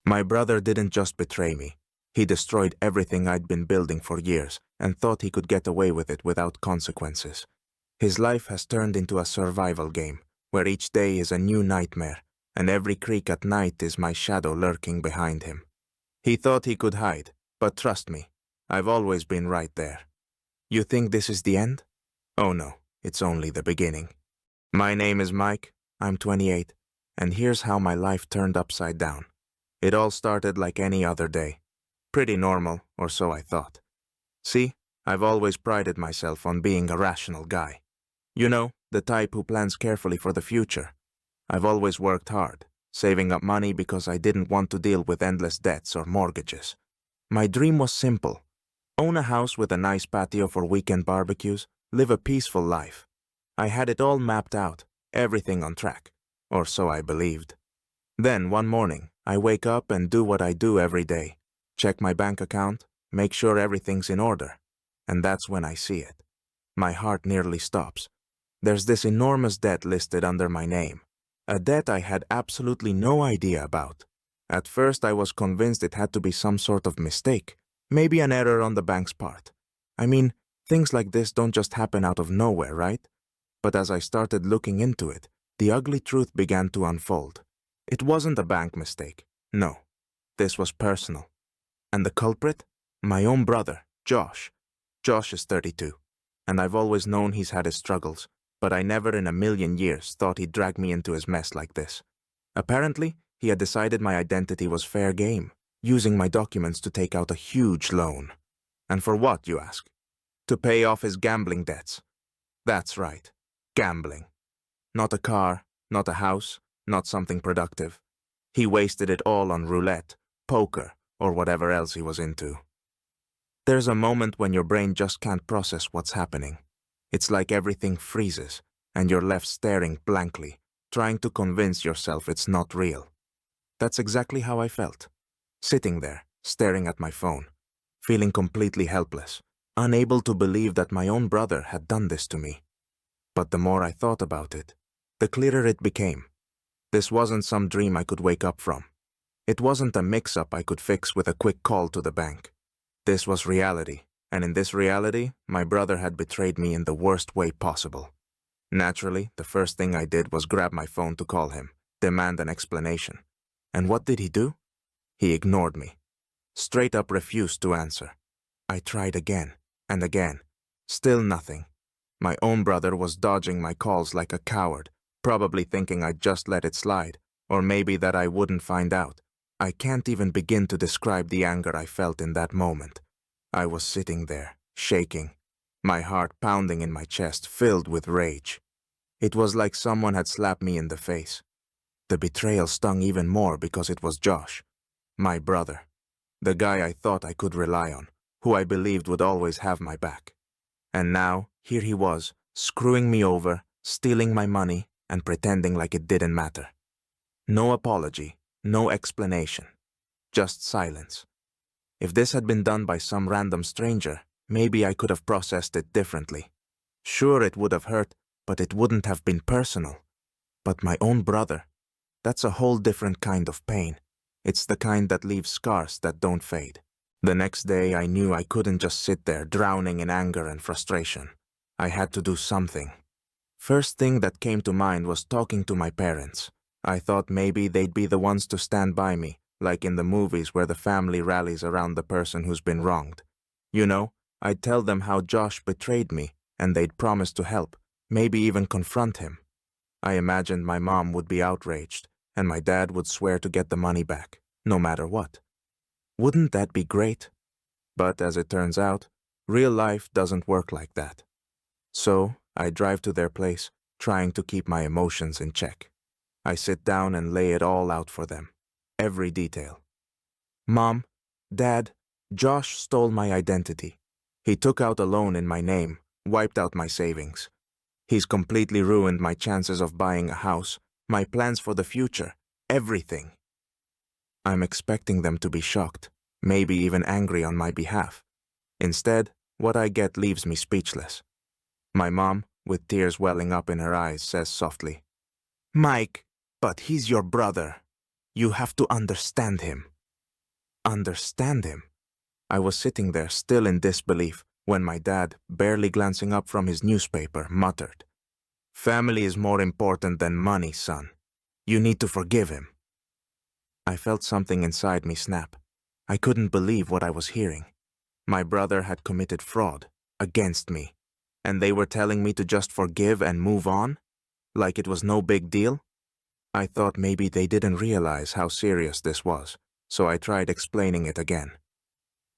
My brother didn't just betray me. He destroyed everything I'd been building for years and thought he could get away with it without consequences. His life has turned into a survival game, where each day is a new nightmare, and every creak at night is my shadow lurking behind him. He thought he could hide, but trust me, I've always been right there. You think this is the end? Oh no, it's only the beginning. My name is Mike, I'm 28, and here's how my life turned upside down. It all started like any other day. Pretty normal, or so I thought. See, I've always prided myself on being a rational guy. You know, the type who plans carefully for the future. I've always worked hard, saving up money because I didn't want to deal with endless debts or mortgages. My dream was simple. Own a house with a nice patio for weekend barbecues, live a peaceful life. I had it all mapped out, everything on track, or so I believed. Then one morning, I wake up and do what I do every day. Check my bank account, make sure everything's in order. And that's when I see it. My heart nearly stops. There's this enormous debt listed under my name. A debt I had absolutely no idea about. At first I was convinced it had to be some sort of mistake, maybe an error on the bank's part. I mean, things like this don't just happen out of nowhere, right? But as I started looking into it, the ugly truth began to unfold. It wasn't a bank mistake. No. This was personal. And the culprit? My own brother, Josh. Josh is 32, and I've always known he's had his struggles, but I never in a million years thought he'd drag me into his mess like this. Apparently, he had decided my identity was fair game, using my documents to take out a huge loan. And for what, you ask? To pay off his gambling debts. That's right, gambling. Not a car, not a house, not something productive. He wasted it all on roulette, poker, or whatever else he was into. There's a moment when your brain just can't process what's happening. It's like everything freezes, and you're left staring blankly, trying to convince yourself it's not real. That's exactly how I felt. Sitting there, staring at my phone, feeling completely helpless, unable to believe that my own brother had done this to me. But the more I thought about it, the clearer it became. This wasn't some dream I could wake up from. It wasn't a mix-up I could fix with a quick call to the bank. This was reality, and in this reality, my brother had betrayed me in the worst way possible. Naturally, the first thing I did was grab my phone to call him, demand an explanation. And what did he do? He ignored me. Straight up refused to answer. I tried again and again. Still nothing. My own brother was dodging my calls like a coward, probably thinking I'd just let it slide, or maybe that I wouldn't find out. I can't even begin to describe the anger I felt in that moment. I was sitting there, shaking, my heart pounding in my chest, filled with rage. It was like someone had slapped me in the face. The betrayal stung even more because it was Josh, my brother, the guy I thought I could rely on, who I believed would always have my back. And now, here he was, screwing me over, stealing my money, and pretending like it didn't matter. No apology, no explanation, just silence. If this had been done by some random stranger, maybe I could have processed it differently. Sure, it would have hurt, but it wouldn't have been personal. But my own brother, that's a whole different kind of pain. It's the kind that leaves scars that don't fade. The next day, I knew I couldn't just sit there drowning in anger and frustration. I had to do something. First thing that came to mind was talking to my parents. I thought maybe they'd be the ones to stand by me, like in the movies where the family rallies around the person who's been wronged. You know, I'd tell them how Josh betrayed me, and they'd promise to help, maybe even confront him. I imagined my mom would be outraged, and my dad would swear to get the money back, no matter what. Wouldn't that be great? But as it turns out, real life doesn't work like that. So, I drive to their place, trying to keep my emotions in check. I sit down and lay it all out for them. Every detail. Mom, Dad, Josh stole my identity. He took out a loan in my name, wiped out my savings. He's completely ruined my chances of buying a house, my plans for the future, everything. I'm expecting them to be shocked, maybe even angry on my behalf. Instead, what I get leaves me speechless. My mom, with tears welling up in her eyes, says softly, "Mike, but he's your brother. You have to understand him. Understand him? I was sitting there still in disbelief when my dad, barely glancing up from his newspaper, muttered, "Family is more important than money, son. You need to forgive him." I felt something inside me snap. I couldn't believe what I was hearing. My brother had committed fraud against me, and they were telling me to just forgive and move on, like it was no big deal. I thought maybe they didn't realize how serious this was, so I tried explaining it again.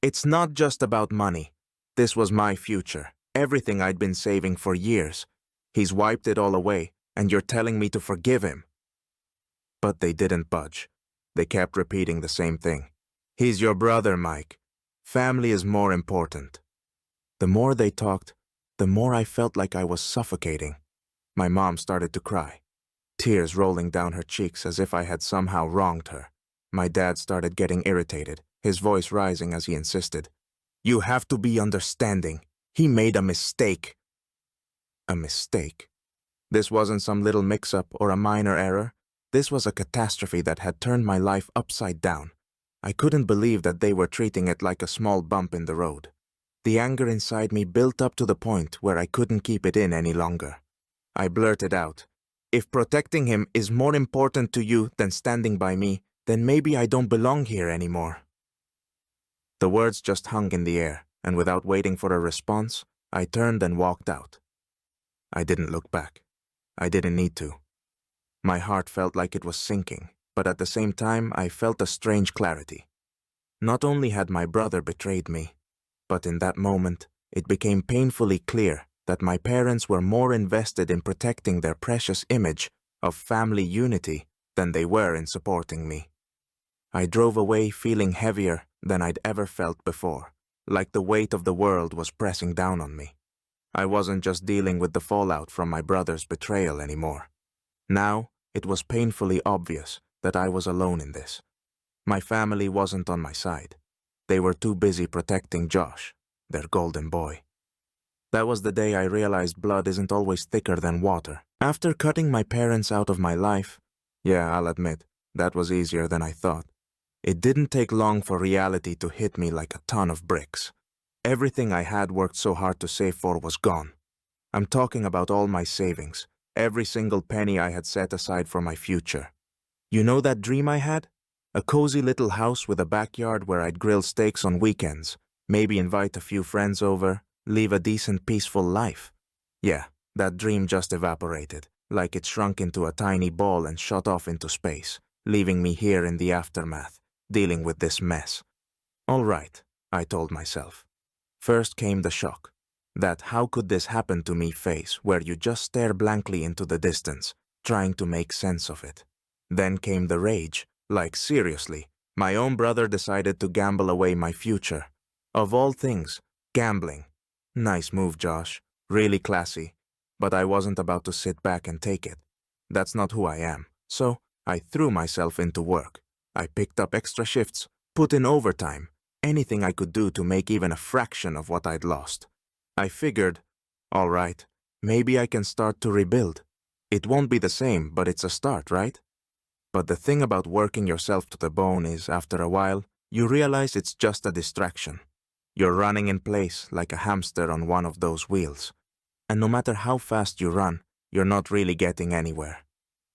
It's not just about money. This was my future, everything I'd been saving for years. He's wiped it all away, and you're telling me to forgive him. But they didn't budge. They kept repeating the same thing. He's your brother, Mike. Family is more important. The more they talked, the more I felt like I was suffocating. My mom started to cry, tears rolling down her cheeks as if I had somehow wronged her. My dad started getting irritated, his voice rising as he insisted, "You have to be understanding. He made a mistake." A mistake? This wasn't some little mix-up or a minor error. This was a catastrophe that had turned my life upside down. I couldn't believe that they were treating it like a small bump in the road. The anger inside me built up to the point where I couldn't keep it in any longer. I blurted out, "If protecting him is more important to you than standing by me, then maybe I don't belong here anymore." The words just hung in the air, and without waiting for a response, I turned and walked out. I didn't look back. I didn't need to. My heart felt like it was sinking, but at the same time I felt a strange clarity. Not only had my brother betrayed me, but in that moment it became painfully clear that my parents were more invested in protecting their precious image of family unity than they were in supporting me. I drove away feeling heavier than I'd ever felt before, like the weight of the world was pressing down on me. I wasn't just dealing with the fallout from my brother's betrayal anymore. Now, it was painfully obvious that I was alone in this. My family wasn't on my side. They were too busy protecting Josh, their golden boy. That was the day I realized blood isn't always thicker than water. After cutting my parents out of my life, yeah, I'll admit, that was easier than I thought. It didn't take long for reality to hit me like a ton of bricks. Everything I had worked so hard to save for was gone. I'm talking about all my savings, every single penny I had set aside for my future. You know that dream I had? A cozy little house with a backyard where I'd grill steaks on weekends, maybe invite a few friends over, live a decent, peaceful life. Yeah, that dream just evaporated, like it shrunk into a tiny ball and shot off into space, leaving me here in the aftermath, dealing with this mess. All right, I told myself. First came the shock. That "how could this happen to me" face where you just stare blankly into the distance, trying to make sense of it. Then came the rage, like seriously, my own brother decided to gamble away my future. Of all things, gambling. Nice move, Josh. Really classy. But I wasn't about to sit back and take it. That's not who I am. So, I threw myself into work. I picked up extra shifts, put in overtime, anything I could do to make even a fraction of what I'd lost. I figured, all right, maybe I can start to rebuild. It won't be the same, but it's a start, right? But the thing about working yourself to the bone is, after a while, you realize it's just a distraction. You're running in place like a hamster on one of those wheels. And no matter how fast you run, you're not really getting anywhere.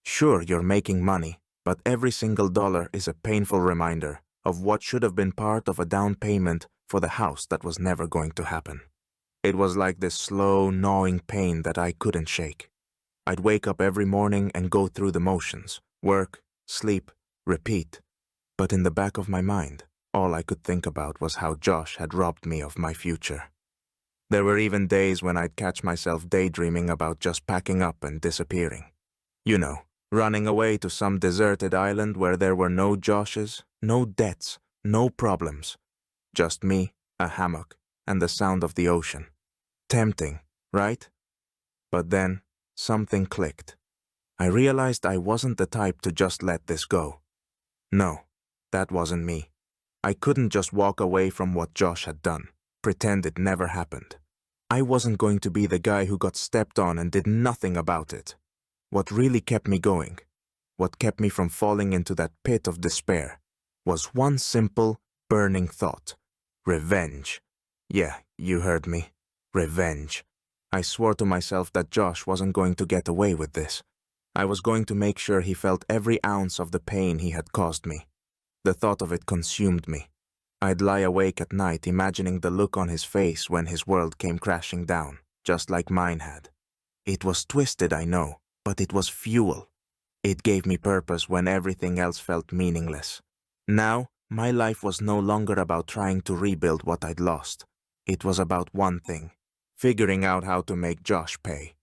Sure, you're making money, but every single dollar is a painful reminder of what should have been part of a down payment for the house that was never going to happen. It was like this slow, gnawing pain that I couldn't shake. I'd wake up every morning and go through the motions, work, sleep, repeat. But in the back of my mind, all I could think about was how Josh had robbed me of my future. There were even days when I'd catch myself daydreaming about just packing up and disappearing. You know, running away to some deserted island where there were no Joshes, no debts, no problems. Just me, a hammock, and the sound of the ocean. Tempting, right? But then, something clicked. I realized I wasn't the type to just let this go. No, that wasn't me. I couldn't just walk away from what Josh had done, pretend it never happened. I wasn't going to be the guy who got stepped on and did nothing about it. What really kept me going, what kept me from falling into that pit of despair, was one simple, burning thought. Revenge. Yeah, you heard me. Revenge. I swore to myself that Josh wasn't going to get away with this. I was going to make sure he felt every ounce of the pain he had caused me. The thought of it consumed me. I'd lie awake at night imagining the look on his face when his world came crashing down, just like mine had. It was twisted, I know, but it was fuel. It gave me purpose when everything else felt meaningless. Now, my life was no longer about trying to rebuild what I'd lost. It was about one thing: figuring out how to make Josh pay.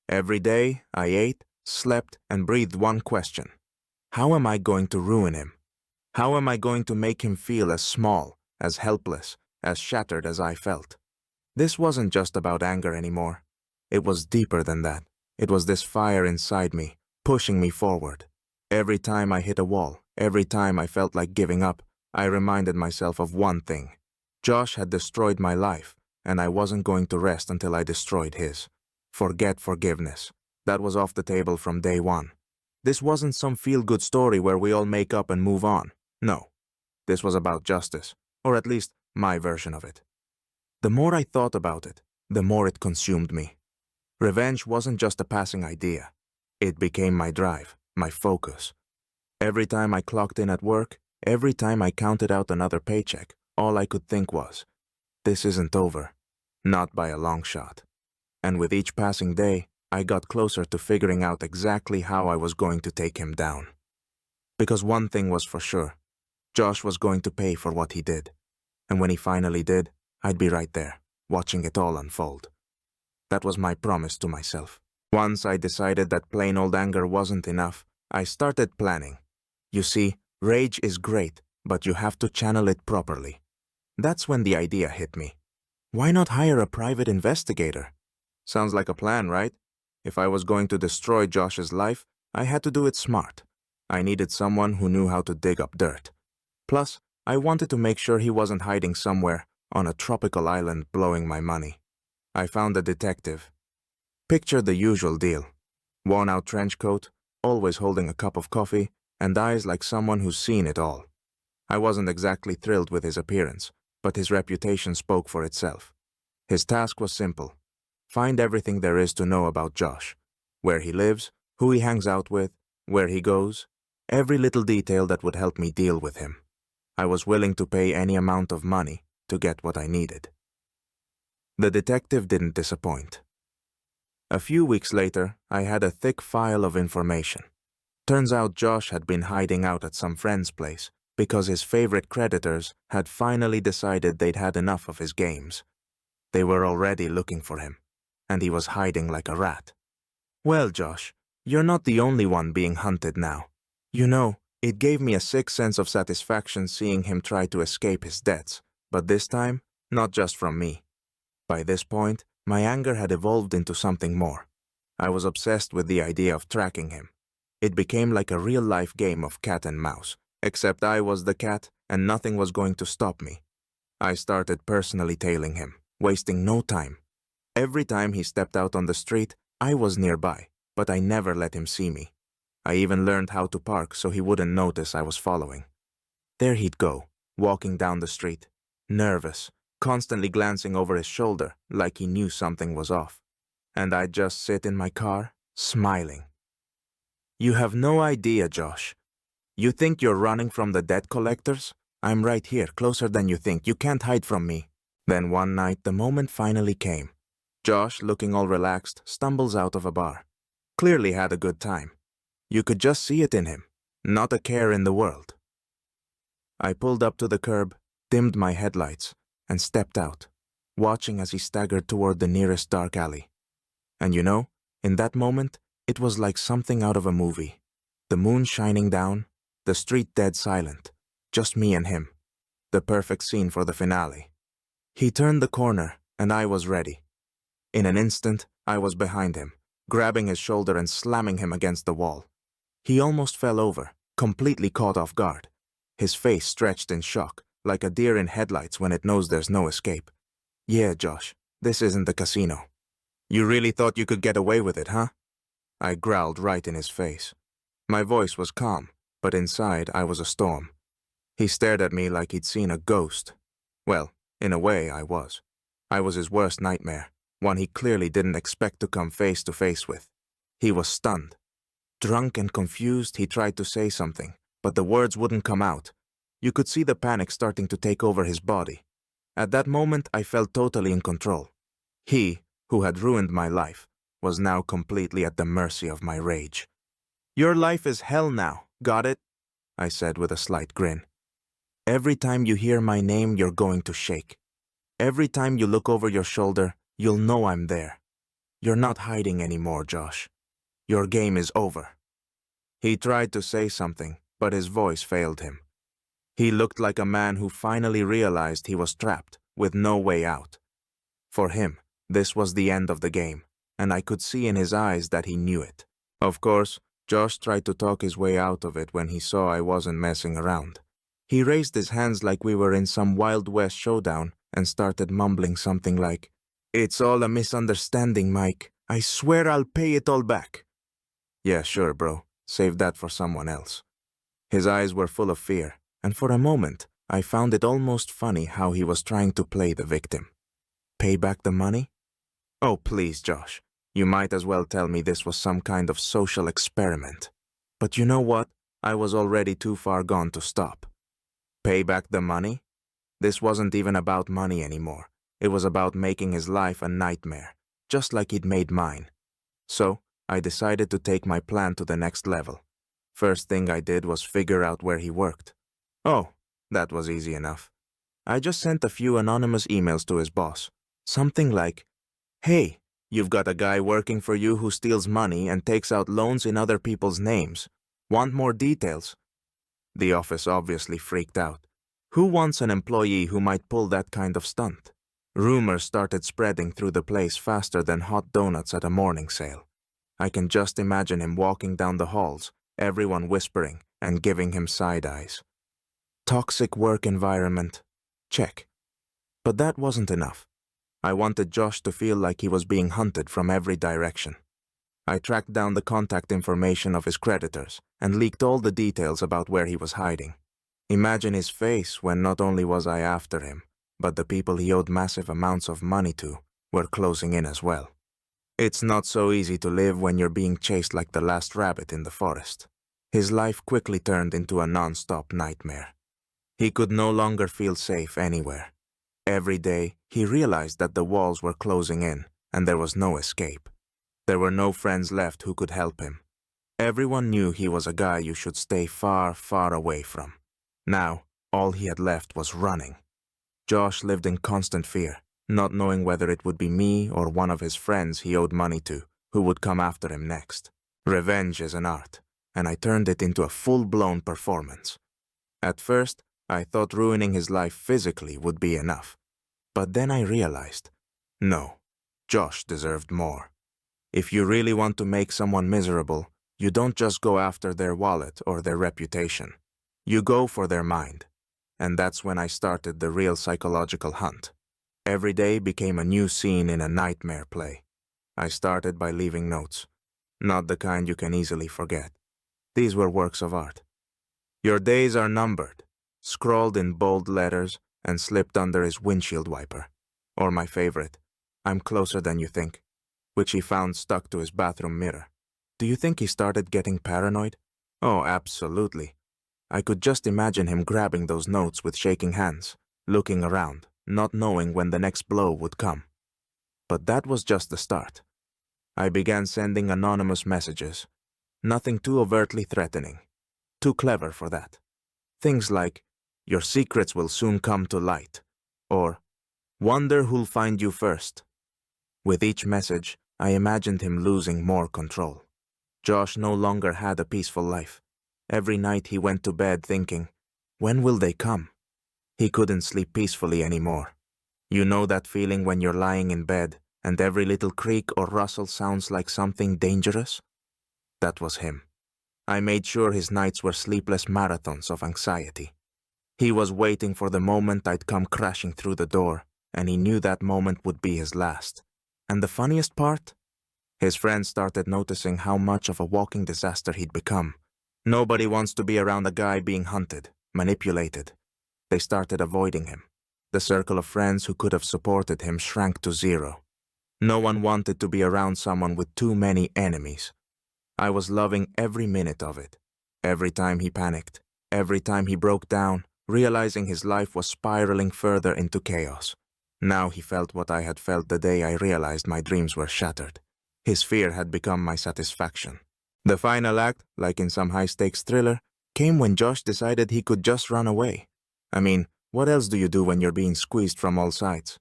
Every day, I ate, slept, and breathed one question. How am I going to ruin him? How am I going to make him feel as small, as helpless, as shattered as I felt? This wasn't just about anger anymore. It was deeper than that. It was this fire inside me, pushing me forward. Every time I hit a wall, every time I felt like giving up, I reminded myself of one thing. Josh had destroyed my life, and I wasn't going to rest until I destroyed his. Forget forgiveness. That was off the table from day one. This wasn't some feel-good story where we all make up and move on. No. This was about justice, or at least my version of it. The more I thought about it, the more it consumed me. Revenge wasn't just a passing idea. It became my drive, my focus. Every time I clocked in at work, every time I counted out another paycheck, all I could think was, this isn't over. Not by a long shot. And with each passing day, I got closer to figuring out exactly how I was going to take him down. Because one thing was for sure. Josh was going to pay for what he did. And when he finally did, I'd be right there, watching it all unfold. That was my promise to myself. Once I decided that plain old anger wasn't enough, I started planning. You see, rage is great, but you have to channel it properly. That's when the idea hit me. Why not hire a private investigator? Sounds like a plan, right? If I was going to destroy Josh's life, I had to do it smart. I needed someone who knew how to dig up dirt. Plus, I wanted to make sure he wasn't hiding somewhere on a tropical island blowing my money. I found a detective. Picture the usual deal. Worn-out trench coat, always holding a cup of coffee, and eyes like someone who's seen it all. I wasn't exactly thrilled with his appearance, but his reputation spoke for itself. His task was simple. Find everything there is to know about Josh. Where he lives, who he hangs out with, where he goes, every little detail that would help me deal with him. I was willing to pay any amount of money to get what I needed. The detective didn't disappoint. A few weeks later, I had a thick file of information. Turns out Josh had been hiding out at some friend's place because his favorite creditors had finally decided they'd had enough of his games. They were already looking for him, and he was hiding like a rat. Well, Josh, you're not the only one being hunted now. You know, it gave me a sick sense of satisfaction seeing him try to escape his debts, but this time, not just from me. By this point, my anger had evolved into something more. I was obsessed with the idea of tracking him. It became like a real-life game of cat and mouse, except I was the cat and nothing was going to stop me. I started personally tailing him, wasting no time. Every time he stepped out on the street, I was nearby, but I never let him see me. I even learned how to park so he wouldn't notice I was following. There he'd go, walking down the street, nervous, constantly glancing over his shoulder like he knew something was off. And I'd just sit in my car, smiling. You have no idea, Josh. You think you're running from the debt collectors? I'm right here, closer than you think. You can't hide from me. Then one night, the moment finally came. Josh, looking all relaxed, stumbles out of a bar. Clearly had a good time. You could just see it in him. Not a care in the world. I pulled up to the curb, dimmed my headlights, and stepped out, watching as he staggered toward the nearest dark alley. And you know, in that moment, it was like something out of a movie. The moon shining down, the street dead silent, just me and him. The perfect scene for the finale. He turned the corner, and I was ready. In an instant, I was behind him, grabbing his shoulder and slamming him against the wall. He almost fell over, completely caught off guard. His face stretched in shock, like a deer in headlights when it knows there's no escape. Yeah, Josh, this isn't the casino. You really thought you could get away with it, huh? I growled right in his face. My voice was calm, but inside I was a storm. He stared at me like he'd seen a ghost. Well, in a way, I was. I was his worst nightmare, one he clearly didn't expect to come face to face with. He was stunned. Drunk and confused, he tried to say something, but the words wouldn't come out. You could see the panic starting to take over his body. At that moment, I felt totally in control. He, who had ruined my life, was now completely at the mercy of my rage. "Your life is hell now, got it?" I said with a slight grin. "Every time you hear my name, you're going to shake. Every time you look over your shoulder, you'll know I'm there. You're not hiding anymore, Josh. Your game is over." He tried to say something, but his voice failed him. He looked like a man who finally realized he was trapped, with no way out. For him, this was the end of the game, and I could see in his eyes that he knew it. Of course, Josh tried to talk his way out of it when he saw I wasn't messing around. He raised his hands like we were in some Wild West showdown and started mumbling something like, "It's all a misunderstanding, Mike. I swear I'll pay it all back." "Yeah, sure, bro. Save that for someone else." His eyes were full of fear, and for a moment, I found it almost funny how he was trying to play the victim. Pay back the money? Oh, please, Josh. You might as well tell me this was some kind of social experiment. But you know what? I was already too far gone to stop. Pay back the money? This wasn't even about money anymore. It was about making his life a nightmare, just like he'd made mine. So, I decided to take my plan to the next level. First thing I did was figure out where he worked. Oh, that was easy enough. I just sent a few anonymous emails to his boss. Something like, "Hey, you've got a guy working for you who steals money and takes out loans in other people's names. Want more details?" The office obviously freaked out. Who wants an employee who might pull that kind of stunt? Rumors started spreading through the place faster than hot donuts at a morning sale. I can just imagine him walking down the halls, everyone whispering and giving him side eyes. Toxic work environment. Check. But that wasn't enough. I wanted Josh to feel like he was being hunted from every direction. I tracked down the contact information of his creditors and leaked all the details about where he was hiding. Imagine his face when not only was I after him, but the people he owed massive amounts of money to were closing in as well. It's not so easy to live when you're being chased like the last rabbit in the forest. His life quickly turned into a non-stop nightmare. He could no longer feel safe anywhere. Every day, he realized that the walls were closing in, and there was no escape. There were no friends left who could help him. Everyone knew he was a guy you should stay far, far away from. Now, all he had left was running. Josh lived in constant fear, not knowing whether it would be me or one of his friends he owed money to who would come after him next. Revenge is an art, and I turned it into a full-blown performance. At first, I thought ruining his life physically would be enough. But then I realized, no, Josh deserved more. If you really want to make someone miserable, you don't just go after their wallet or their reputation. You go for their mind. And that's when I started the real psychological hunt. Every day became a new scene in a nightmare play. I started by leaving notes. Not the kind you can easily forget. These were works of art. "Your days are numbered," scrawled in bold letters and slipped under his windshield wiper. Or my favorite, "I'm closer than you think," which he found stuck to his bathroom mirror. Do you think he started getting paranoid? Oh, absolutely. I could just imagine him grabbing those notes with shaking hands, looking around, not knowing when the next blow would come. But that was just the start. I began sending anonymous messages. Nothing too overtly threatening. Too clever for that. Things like, "Your secrets will soon come to light," or "Wonder who'll find you first." With each message, I imagined him losing more control. Josh no longer had a peaceful life. Every night he went to bed thinking, when will they come? He couldn't sleep peacefully anymore. You know that feeling when you're lying in bed and every little creak or rustle sounds like something dangerous? That was him. I made sure his nights were sleepless marathons of anxiety. He was waiting for the moment I'd come crashing through the door, and he knew that moment would be his last. And the funniest part? His friends started noticing how much of a walking disaster he'd become. Nobody wants to be around a guy being hunted, manipulated, They started avoiding him. The circle of friends who could have supported him shrank to zero. No one wanted to be around someone with too many enemies. I was loving every minute of it. Every time he panicked, every time he broke down, realizing his life was spiraling further into chaos. Now he felt what I had felt the day I realized my dreams were shattered. His fear had become my satisfaction. The final act, like in some high-stakes thriller, came when Josh decided he could just run away. I mean, what else do you do when you're being squeezed from all sides?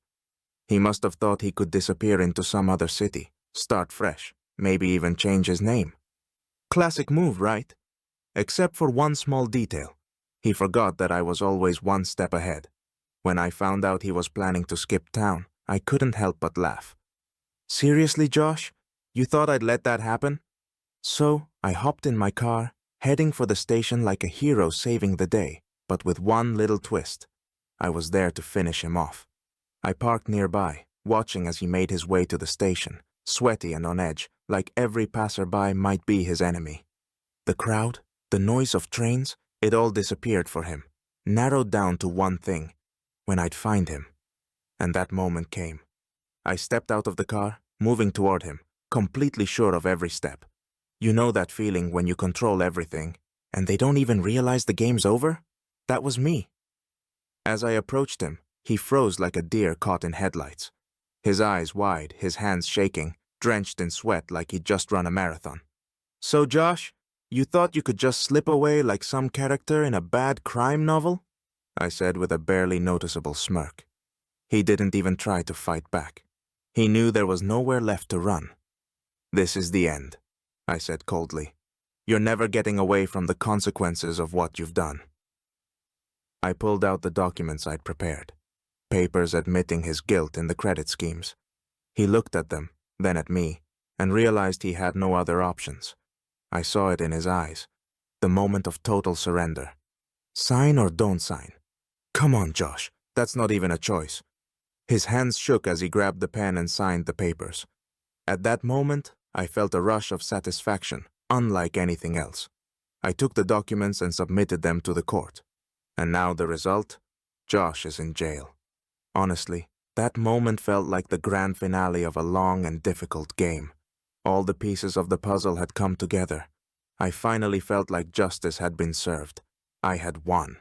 He must have thought he could disappear into some other city, start fresh, maybe even change his name. Classic move, right? Except for one small detail. He forgot that I was always one step ahead. When I found out he was planning to skip town, I couldn't help but laugh. Seriously, Josh? You thought I'd let that happen? So, I hopped in my car, heading for the station like a hero saving the day, but with one little twist. I was there to finish him off. I parked nearby, watching as he made his way to the station, sweaty and on edge, like every passerby might be his enemy. The crowd, the noise of trains, it all disappeared for him, narrowed down to one thing: when I'd find him. And that moment came. I stepped out of the car, moving toward him, completely sure of every step. You know that feeling when you control everything, and they don't even realize the game's over? That was me. As I approached him, he froze like a deer caught in headlights. His eyes wide, his hands shaking, drenched in sweat like he'd just run a marathon. So, Josh, you thought you could just slip away like some character in a bad crime novel? I said with a barely noticeable smirk. He didn't even try to fight back. He knew there was nowhere left to run. This is the end, I said coldly. You're never getting away from the consequences of what you've done. I pulled out the documents I'd prepared, papers admitting his guilt in the credit schemes. He looked at them, then at me, and realized he had no other options. I saw it in his eyes, the moment of total surrender. Sign or don't sign? Come on, Josh, that's not even a choice. His hands shook as he grabbed the pen and signed the papers. At that moment, I felt a rush of satisfaction, unlike anything else. I took the documents and submitted them to the court. And now the result? Josh is in jail. Honestly, that moment felt like the grand finale of a long and difficult game. All the pieces of the puzzle had come together. I finally felt like justice had been served. I had won.